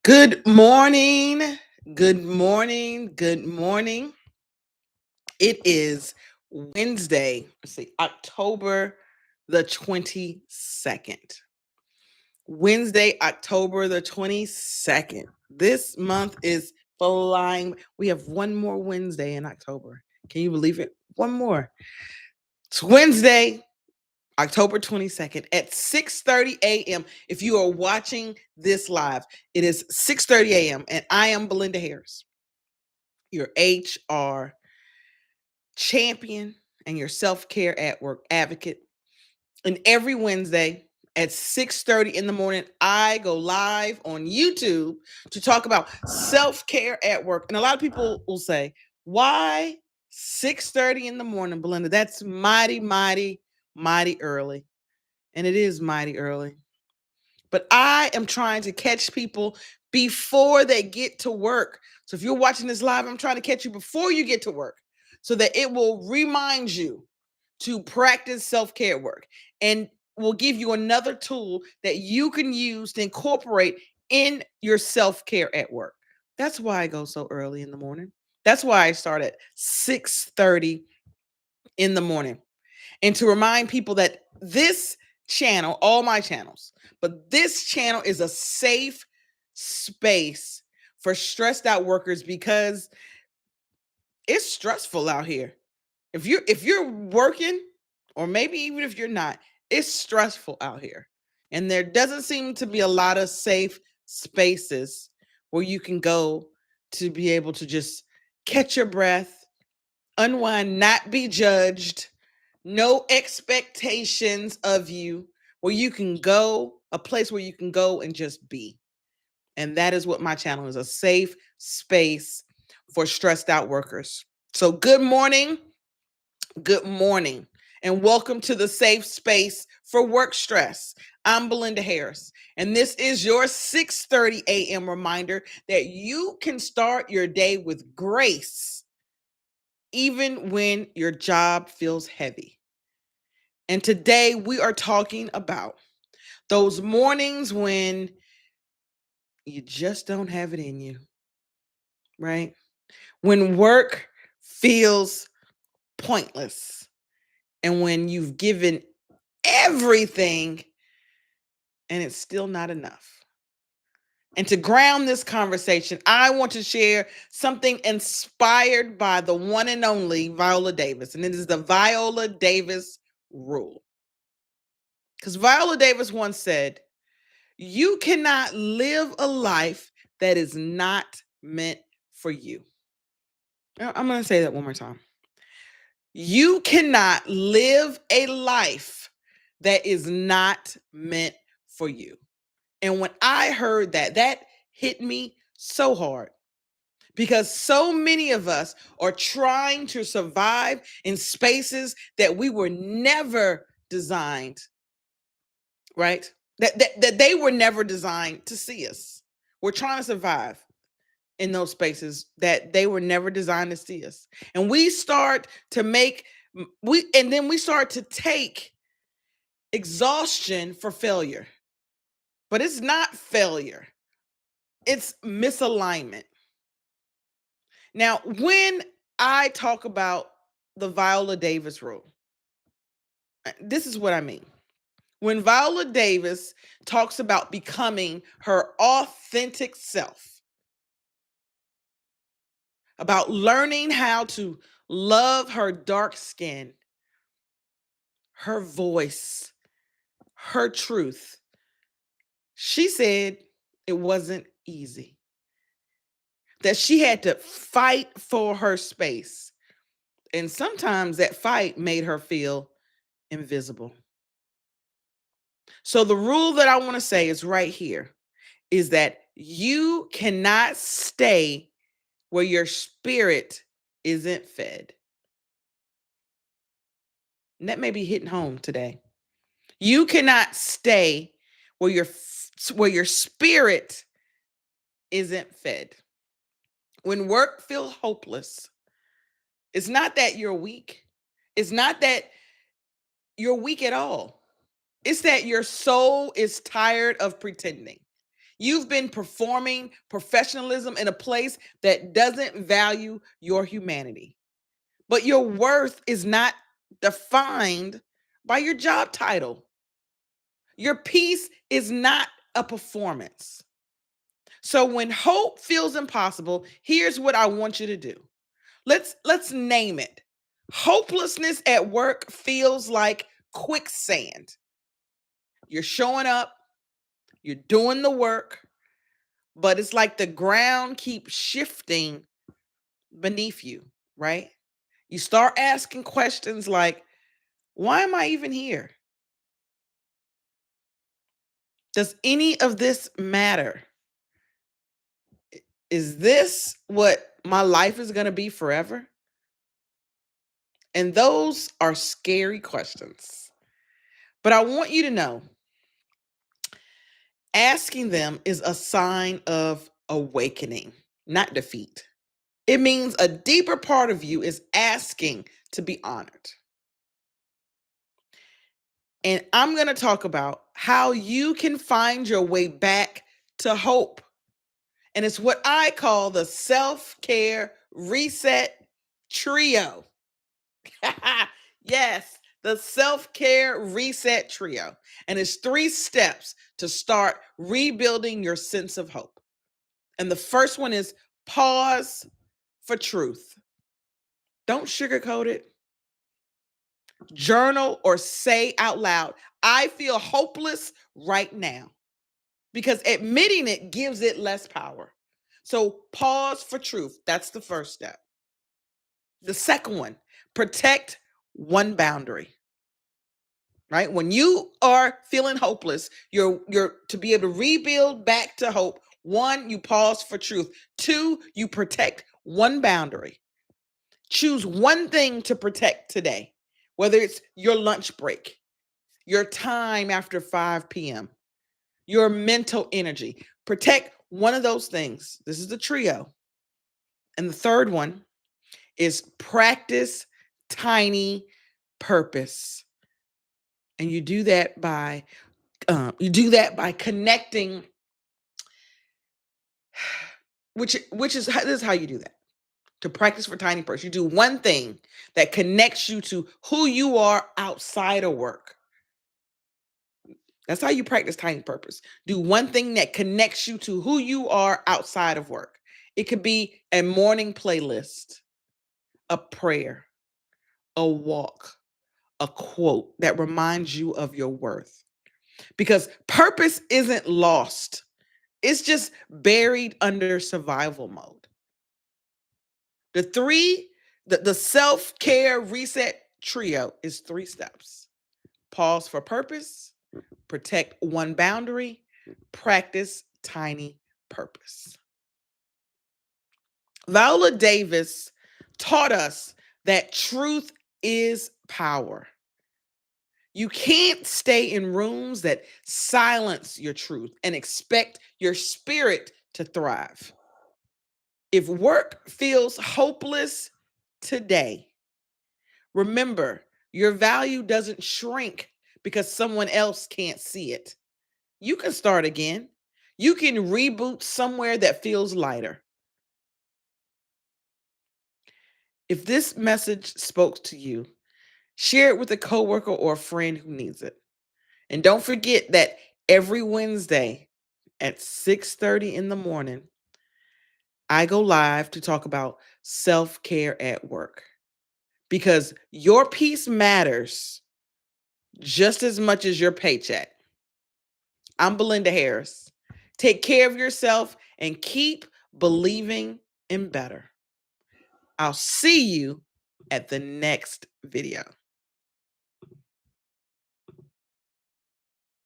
Good morning. Good morning. Good morning. It is Wednesday. Let's see, October the 22nd. Wednesday, October the 22nd. This month is flying. We have one more Wednesday in October. Can you believe it? One more. It's Wednesday, October 22nd at 6:30 a.m. If you are watching this live, it is 6:30 a.m. and I am Belinda Harris, your HR champion and your self-care at work advocate. And every Wednesday at 6:30 in the morning, I go live on YouTube to talk about self-care at work. And a lot of people will say, "Why 6:30 in the morning, Belinda? That's mighty early." And it is mighty early. But I am trying to catch people before they get to work. So if you're watching this live, I'm trying to catch you before you get to work so that it will remind you to practice self-care work and will give you another tool that you can use to incorporate in your self-care at work. That's why I go so early in the morning. That's why I start at 6:30 in the morning. And to remind people that this channel, all my channels, but this channel is a safe space for stressed out workers because it's stressful out here. If you're working, or maybe even if you're not, it's stressful out here. And there doesn't seem to be a lot of safe spaces where you can go to be able to just catch your breath, unwind, not be judged, no expectations of you, where you can go, a place where you can go and just be. And that is what my channel is, a safe space for stressed out workers. So, good morning, and welcome to the safe space for work stress. I'm Belinda Harris, and this is your 6:30 a.m. reminder that you can start your day with grace, even when your job feels heavy. And today we are talking about those mornings when you just don't have it in you, right? When work feels pointless and when you've given everything and it's still not enough. And to ground this conversation, I want to share something inspired by the one and only Viola Davis, and it is the Viola Davis Rule. Because Viola Davis once said, "You cannot live a life that is not meant for you." I'm going to say that one more time. You cannot live a life that is not meant for you. And when I heard that, that hit me so hard because so many of us are trying to survive in spaces that we were never designed, right? That they were never designed to see us. We're trying to survive in those spaces that they were never designed to see us. And we start to make and then we start to take exhaustion for failure. But it's not failure. It's misalignment. Now, when I talk about the Viola Davis rule, this is what I mean. When Viola Davis talks about becoming her authentic self, about learning how to love her dark skin, her voice, her truth, she said it wasn't easy, that she had to fight for her space. And sometimes that fight made her feel invisible. So the rule that I want to say is right here is that you cannot stay where your spirit isn't fed. And that may be hitting home today. You cannot stay where your spirit isn't fed. When work feels hopeless, it's not that you're weak. It's not that you're weak at all. It's that your soul is tired of pretending. You've been performing professionalism in a place that doesn't value your humanity. But your worth is not defined by your job title. Your peace is not a performance. So when hope feels impossible, here's what I want you to do. Let's name it. Hopelessness at work feels like quicksand. You're showing up, you're doing the work, but it's like the ground keeps shifting beneath you, right? You start asking questions like, why am I even here? Does any of this matter? Is this what my life is going to be forever? And those are scary questions. But I want you to know asking them is a sign of awakening, not defeat. It means a deeper part of you is asking to be honored. And I'm going to talk about how you can find your way back to hope. And it's what I call the self-care reset trio. Yes, the self-care reset trio. And it's 3 steps to start rebuilding your sense of hope. And the first one is pause for truth. Don't sugarcoat it. Journal or say out loud, I feel hopeless right now. Because admitting it gives it less power. So pause for truth. That's the first step. The second one, protect one boundary. Right? When you are feeling hopeless, you're to be able to rebuild back to hope. 1, you pause for truth. 2, you protect one boundary. Choose one thing to protect today, whether it's your lunch break, your time after 5 p.m., your mental energy. Protect one of those things. This is the trio. And the third one is practice tiny purpose. And you do that by connecting, which is this is how you do that. To practice for tiny purpose, you do one thing that connects you to who you are outside of work. That's how you practice tiny purpose. Do one thing that connects you to who you are outside of work. It could be a morning playlist, a prayer, a walk, a quote that reminds you of your worth. Because purpose isn't lost. It's just buried under survival mode. The self-care reset trio is 3 steps. Pause for purpose, protect one boundary, practice tiny purpose. Viola Davis taught us that truth is power. You can't stay in rooms that silence your truth and expect your spirit to thrive. If work feels hopeless today, remember your value doesn't shrink because someone else can't see it. You can start again. You can reboot somewhere that feels lighter. If this message spoke to you, share it with a coworker or a friend who needs it. And don't forget that every Wednesday at 6:30 in the morning, I go live to talk about self-care at work. Because your peace matters just as much as your paycheck. I'm Belinda Harris. Take care of yourself and keep believing in better. I'll see you at the next video.